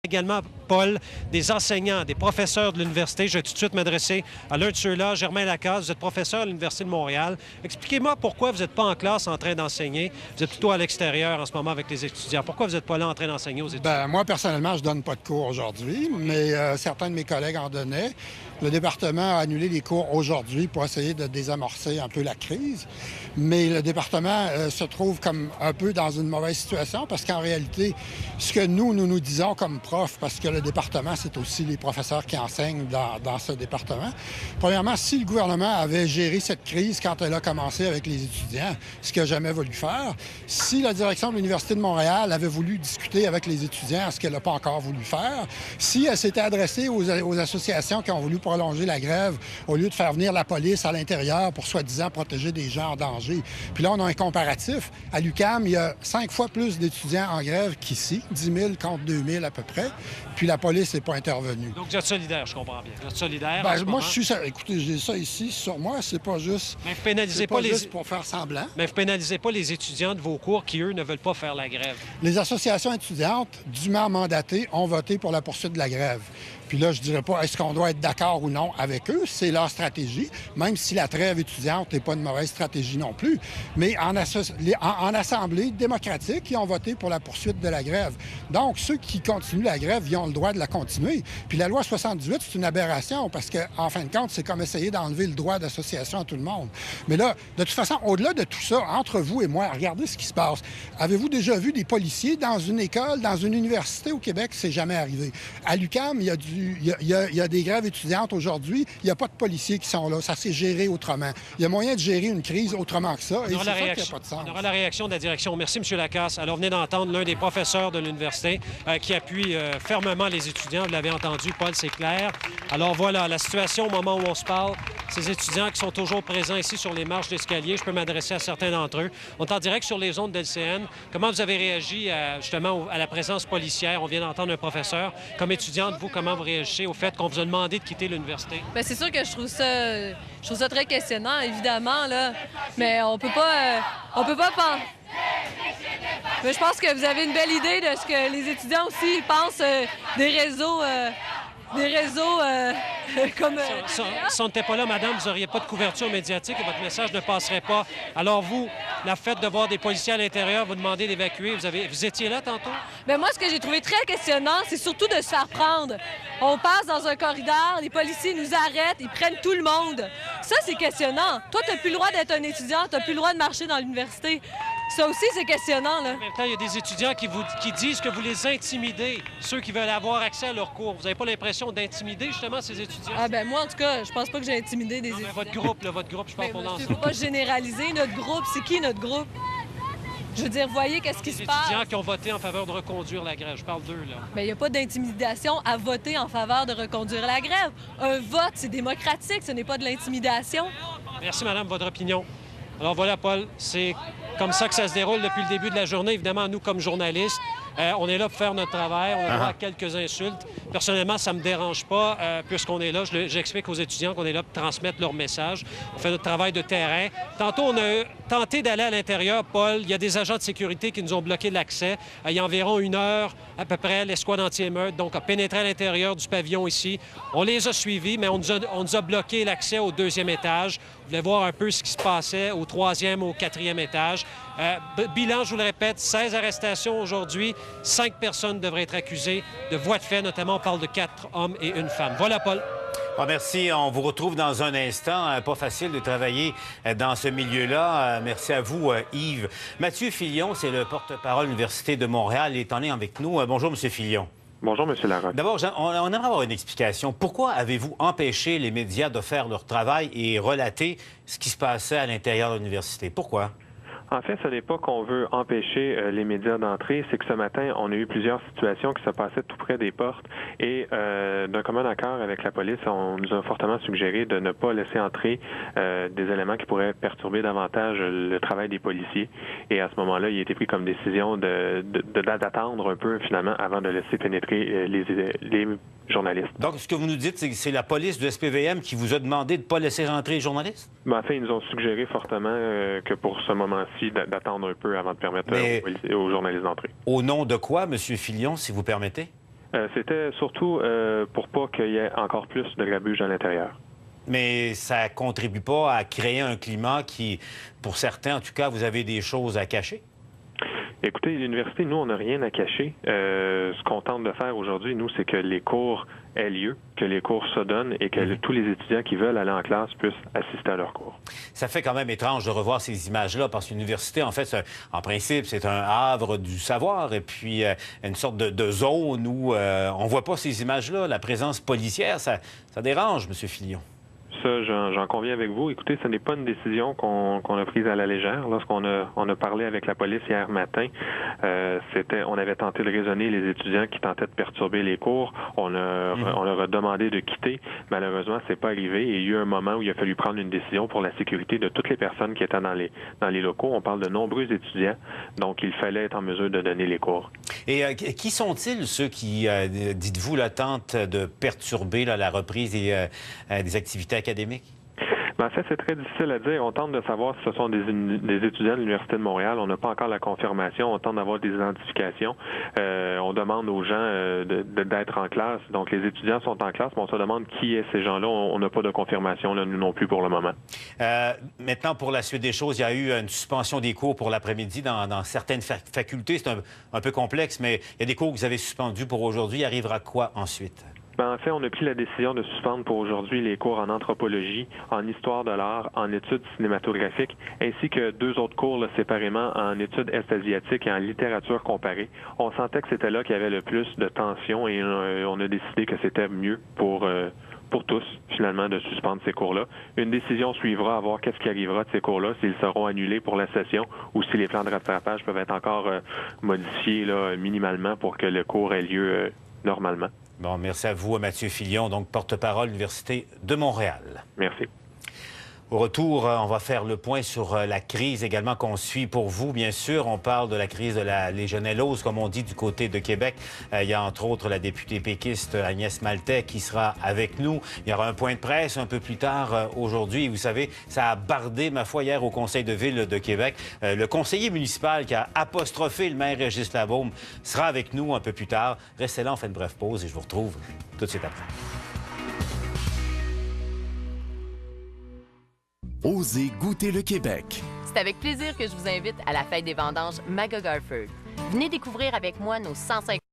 Également, Paul, des enseignants, des professeurs de l'université. Je vais tout de suite m'adresser à l'un de ceux-là, Germain Lacasse. Vous êtes professeur à l'Université de Montréal. Expliquez-moi pourquoi vous n'êtes pas en classe en train d'enseigner. Vous êtes plutôt à l'extérieur en ce moment avec les étudiants. Pourquoi vous n'êtes pas là en train d'enseigner aux étudiants? Bien, moi, personnellement, je ne donne pas de cours aujourd'hui, mais certains de mes collègues en donnaient. Le département a annulé les cours aujourd'hui pour essayer de désamorcer un peu la crise. Mais le département se trouve comme un peu dans une mauvaise situation parce qu'en réalité, ce que nous disons comme profs, parce que le département, c'est aussi les professeurs qui enseignent dans ce département. Premièrement, si le gouvernement avait géré cette crise quand elle a commencé avec les étudiants, ce qu'il n'a jamais voulu faire, si la direction de l'Université de Montréal avait voulu discuter avec les étudiants, ce qu'elle n'a pas encore voulu faire, si elle s'était adressée aux associations qui ont voulu prolonger la grève au lieu de faire venir la police à l'intérieur pour soi-disant protéger des gens en danger. Puis là, on a un comparatif. À l'UQAM, il y a 5 fois plus d'étudiants en grève qu'ici, 10 000 contre 2 000 à peu près. Puis la police n'est pas intervenue. Donc, vous êtes solidaire, je comprends bien. Vous êtes solidaire. Bien, moi, je suis... Écoutez, j'ai ça ici sur moi. C'est pas juste... Mais vous pénalisez pas les... juste pour faire semblant. Mais vous pénalisez pas les étudiants de vos cours qui, eux, ne veulent pas faire la grève. Les associations étudiantes, dûment mandatées, ont voté pour la poursuite de la grève. Puis là, je dirais pas est-ce qu'on doit être d'accord ou non avec eux. C'est leur stratégie, même si la trêve étudiante n'est pas une mauvaise stratégie non plus. Mais en assemblée démocratique, ils ont voté pour la poursuite de la grève. Donc, ceux qui continuent la grève, ils ont le droit de la continuer. Puis la loi 78, c'est une aberration parce qu'en fin de compte, c'est comme essayer d'enlever le droit d'association à tout le monde. Mais là, de toute façon, au-delà de tout ça, entre vous et moi, regardez ce qui se passe. Avez-vous déjà vu des policiers dans une école, dans une université au Québec? C'est jamais arrivé. À l'UQAM, il y a des grèves étudiantes aujourd'hui. Il n'y a pas de policiers qui sont là. Ça s'est géré autrement. Il y a moyen de gérer une crise autrement que ça. Et c'est ça qui n'a pas de sens. On aura la réaction de la direction. Merci, M. Lacasse. Alors, venez d'entendre l'un des professeurs de l'université qui appuie fermement les étudiants. Vous l'avez entendu, Paul, c'est clair. Alors, voilà, la situation au moment où on se parle. Ces étudiants qui sont toujours présents ici sur les marches d'escalier, je peux m'adresser à certains d'entre eux. On est en direct sur les ondes d'LCN. Comment vous avez réagi justement à la présence policière? On vient d'entendre un professeur. Comme étudiante, vous, comment vous réagissez au fait qu'on vous a demandé de quitter l'université? Bien, c'est sûr que je trouve ça très questionnant, évidemment, là. Mais on peut pas penser... Mais je pense que vous avez une belle idée de ce que les étudiants aussi pensent des réseaux... comme... Si on n'était pas là, madame, vous n'auriez pas de couverture médiatique et votre message ne passerait pas. Alors vous, la fait de voir des policiers à l'intérieur, vous demandez d'évacuer, vous étiez là tantôt? Bien, moi, ce que j'ai trouvé très questionnant, c'est surtout de se faire prendre. On passe dans un corridor, les policiers nous arrêtent, ils prennent tout le monde. Ça, c'est questionnant. Toi, tu n'as plus le droit d'être un étudiant, tu n'as plus le droit de marcher dans l'université. Ça aussi, c'est questionnant, là. En même temps, il y a des étudiants qui disent que vous les intimidez, ceux qui veulent avoir accès à leurs cours. Vous n'avez pas l'impression d'intimider, justement, ces étudiants? Ah, ben moi, en tout cas, je pense pas que j'ai intimidé des étudiants. Votre groupe, je parle pour l'ensemble. Il ne faut pas généraliser notre groupe. C'est qui, notre groupe? Je veux dire, voyez qu'est-ce qui se passe. Les étudiants qui ont voté en faveur de reconduire la grève, je parle d'eux, là. Bien, il n'y a pas d'intimidation à voter en faveur de reconduire la grève. Un vote, c'est démocratique, ce n'est pas de l'intimidation. Merci, madame, votre opinion. Alors voilà, Paul, c'est comme ça que ça se déroule depuis le début de la journée. Évidemment, nous, comme journalistes, on est là pour faire notre travail. On a droit à quelques insultes. Personnellement, ça ne me dérange pas, puisqu'on est là. J'explique aux étudiants qu'on est là pour transmettre leur message. On fait notre travail de terrain. Tantôt, on a tenté d'aller à l'intérieur, Paul. Il y a des agents de sécurité qui nous ont bloqué l'accès. Il y a environ 1 heure, à peu près, l'escouade anti-émeute, donc, a pénétré à l'intérieur du pavillon ici. On les a suivis, mais on nous a bloqué l'accès au 2e étage. On voulait voir un peu ce qui se passait au 3e, au 4e étage. Bilan, je vous le répète, 16 arrestations aujourd'hui. 5 personnes devraient être accusées de voies de fait, notamment on parle de 4 hommes et 1 femme. Voilà, Paul. Bon, merci. On vous retrouve dans un instant. Pas facile de travailler dans ce milieu-là. Merci à vous, Yves. Mathieu Filion, c'est le porte-parole de l'Université de Montréal. Il est en ligne avec nous. Bonjour, M. Filion. Bonjour, M. Larocque. D'abord, on aimerait avoir une explication. Pourquoi avez-vous empêché les médias de faire leur travail et relater ce qui se passait à l'intérieur de l'université? Pourquoi? En fait, ce n'est pas qu'on veut empêcher les médias d'entrer, c'est que ce matin, on a eu plusieurs situations qui se passaient tout près des portes et d'un commun accord avec la police, on nous a fortement suggéré de ne pas laisser entrer des éléments qui pourraient perturber davantage le travail des policiers. Et à ce moment-là, il a été pris comme décision d'attendre un peu finalement avant de laisser pénétrer les journalistes. Donc, ce que vous nous dites, c'est que c'est la police du SPVM qui vous a demandé de ne pas laisser rentrer les journalistes? Ben, en fait, ils nous ont suggéré fortement que pour ce moment-ci, d'attendre un peu avant de permettre aux journalistes d'entrer. Au nom de quoi, M. Filion, si vous permettez? C'était surtout pour pas qu'il y ait encore plus de grabuge à l'intérieur. Mais ça ne contribue pas à créer un climat qui, pour certains en tout cas, vous avez des choses à cacher? Écoutez, l'université, nous, on n'a rien à cacher. Ce qu'on tente de faire aujourd'hui, nous, c'est que les cours aient lieu, que les cours se donnent et que tous les étudiants qui veulent aller en classe puissent assister à leurs cours. Ça fait quand même étrange de revoir ces images-là parce que l'université, en fait, en principe, c'est un havre du savoir et puis une sorte de zone où on ne voit pas ces images-là. La présence policière, ça dérange, M. Filion. Ça, j'en conviens avec vous. Écoutez, ce n'est pas une décision qu'on a prise à la légère. Lorsqu'on a parlé avec la police hier matin, on avait tenté de raisonner les étudiants qui tentaient de perturber les cours. On leur a demandé de quitter. Malheureusement, c'est pas arrivé. Et il y a eu un moment où il a fallu prendre une décision pour la sécurité de toutes les personnes qui étaient dans les locaux. On parle de nombreux étudiants, donc il fallait être en mesure de donner les cours. Et qui sont-ils, ceux qui, dites-vous, tentent de perturber la reprise des activités académiques? Ben, en fait, c'est très difficile à dire. On tente de savoir si ce sont des étudiants de l'Université de Montréal. On n'a pas encore la confirmation. On tente d'avoir des identifications. On demande aux gens d'être en classe. Donc, les étudiants sont en classe, mais on se demande qui est ces gens-là. On n'a pas de confirmation, là, nous non plus, pour le moment. Maintenant, pour la suite des choses, il y a eu une suspension des cours pour l'après-midi dans certaines facultés. C'est un peu complexe, mais il y a des cours que vous avez suspendus pour aujourd'hui. Il arrivera quoi ensuite? Ben, en fait, on a pris la décision de suspendre pour aujourd'hui les cours en anthropologie, en histoire de l'art, en études cinématographiques, ainsi que 2 autres cours là, séparément en études est-asiatiques et en littérature comparée. On sentait que c'était là qu'il y avait le plus de tension et on a décidé que c'était mieux pour tous, finalement, de suspendre ces cours-là. Une décision suivra à voir qu'est-ce qui arrivera de ces cours-là, s'ils seront annulés pour la session ou si les plans de rattrapage peuvent être encore modifiés là, minimalement pour que le cours ait lieu normalement. Bon, merci à vous, Mathieu Filion, donc porte-parole de l'Université de Montréal. Merci. Au retour, on va faire le point sur la crise également qu'on suit pour vous, bien sûr. On parle de la crise de la légionellose, comme on dit, du côté de Québec. Il y a entre autres la députée péquiste Agnès Maltais qui sera avec nous. Il y aura un point de presse un peu plus tard aujourd'hui. Vous savez, ça a bardé, ma foi, hier au Conseil de ville de Québec. Le conseiller municipal qui a apostrophé le maire Régis Labaume sera avec nous un peu plus tard. Restez là, on fait une brève pause et je vous retrouve tout de suite après. Osez goûter le Québec. C'est avec plaisir que je vous invite à la fête des vendanges Magog Harford. Venez découvrir avec moi nos 150